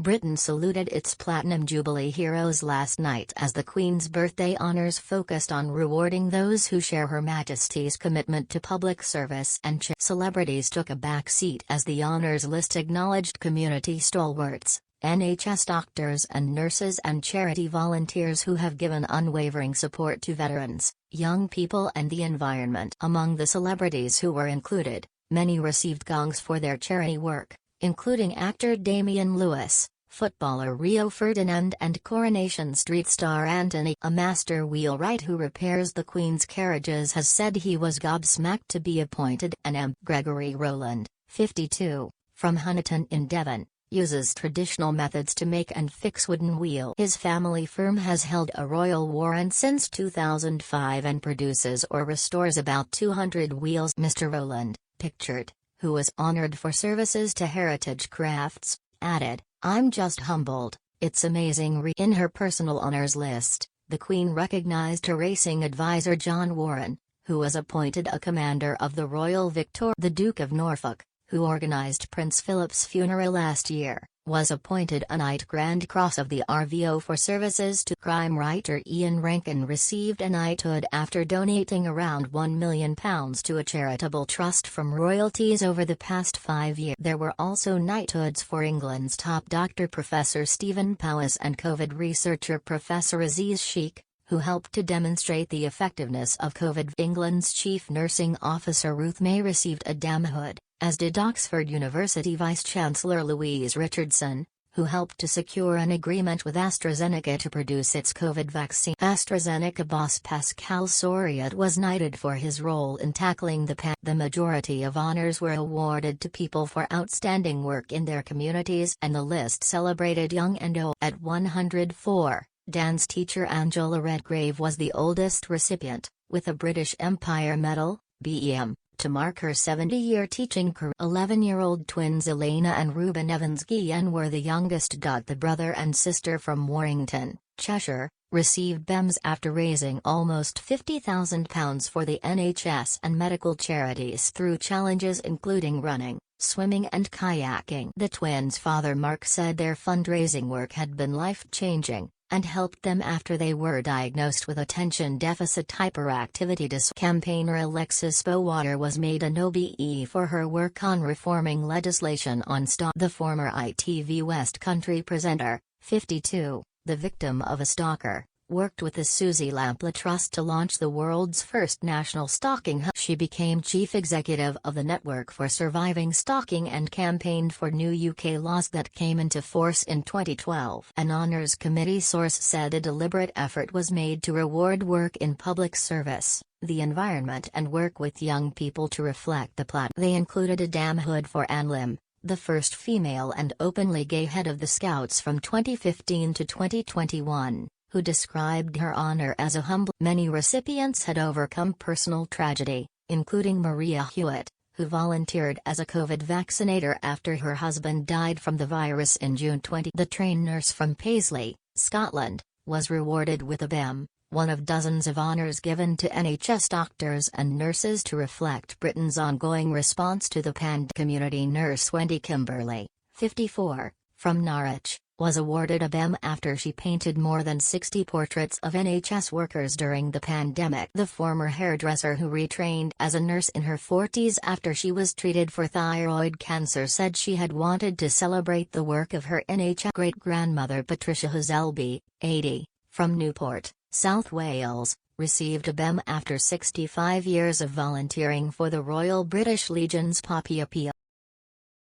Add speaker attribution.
Speaker 1: Britain saluted its Platinum Jubilee heroes last night as the Queen's birthday honours focused on rewarding those who share Her Majesty's commitment to public service and celebrities took a back seat as the honours list acknowledged community stalwarts, NHS doctors and nurses and charity volunteers who have given unwavering support to veterans, young people and the environment. Among the celebrities who were included, many received gongs for their charity work, including actor Damian Lewis, footballer Rio Ferdinand and Coronation Street star Anthony. A master wheelwright who repairs the Queen's carriages has said he was gobsmacked to be appointed an M. Gregory Rowland, 52, from Honiton in Devon, uses traditional methods to make and fix wooden wheel. His family firm has held a royal warrant since 2005 and produces or restores about 200 wheels. Mr. Rowland, pictured, who was honoured for services to heritage crafts, added, "I'm just humbled, it's amazing." In her personal honours list, the Queen recognised her racing advisor John Warren, who was appointed a Commander of the Royal Victoria. The Duke of Norfolk, who organised Prince Philip's funeral last year, was appointed a Knight Grand Cross of the RVO for services to crime. Writer Ian Rankin received a knighthood after donating around £1 million to a charitable trust from royalties over the past 5 years. There were also knighthoods for England's top doctor Professor Stephen Powis and COVID researcher Professor Aziz Sheikh, who helped to demonstrate the effectiveness of COVID. England's chief nursing officer Ruth May received a damhood, as did Oxford University Vice-Chancellor Louise Richardson, who helped to secure an agreement with AstraZeneca to produce its COVID vaccine. AstraZeneca boss Pascal Soriot was knighted for his role in tackling the pandemic. The majority of honours were awarded to people for outstanding work in their communities, and the list celebrated young and old. At 104, dance teacher Angela Redgrave was the oldest recipient, with a British Empire Medal, BEM, to mark her 70-year teaching career. 11-year-old twins Elena and Reuben Evans-Guillen were the youngest. The brother and sister from Warrington, Cheshire, received BEMs after raising almost £50,000 for the NHS and medical charities through challenges including running, swimming and kayaking. The twins' father Mark said their fundraising work had been life-changing, and helped them after they were diagnosed with attention deficit hyperactivity disorder. Campaigner Alexis Bowater was made an OBE for her work on reforming legislation on stalking. The former ITV West Country presenter, 52, the victim of a stalker, worked with the Susie Lampley Trust to launch the world's first national stalking hub. She became chief executive of the Network for Surviving Stalking and campaigned for new UK laws that came into force in 2012. An honours committee source said a deliberate effort was made to reward work in public service, the environment and work with young people to reflect the platinum. They included a damhood for Anne Lim, the first female and openly gay head of the Scouts from 2015 to 2021. Who described her honour as a humble. Many recipients had overcome personal tragedy, including Maria Hewitt, who volunteered as a COVID vaccinator after her husband died from the virus in June 20. The trained nurse from Paisley, Scotland, was rewarded with a BEM, one of dozens of honours given to NHS doctors and nurses to reflect Britain's ongoing response to the pandemic. Community nurse Wendy Kimberley, 54, from Norwich, was awarded a BEM after she painted more than 60 portraits of NHS workers during the pandemic. The former hairdresser who retrained as a nurse in her 40s after she was treated for thyroid cancer said she had wanted to celebrate the work of her NHS great-grandmother. Patricia Hazelby, 80, from Newport, South Wales, received a BEM after 65 years of volunteering for the Royal British Legion's Poppy Appeal.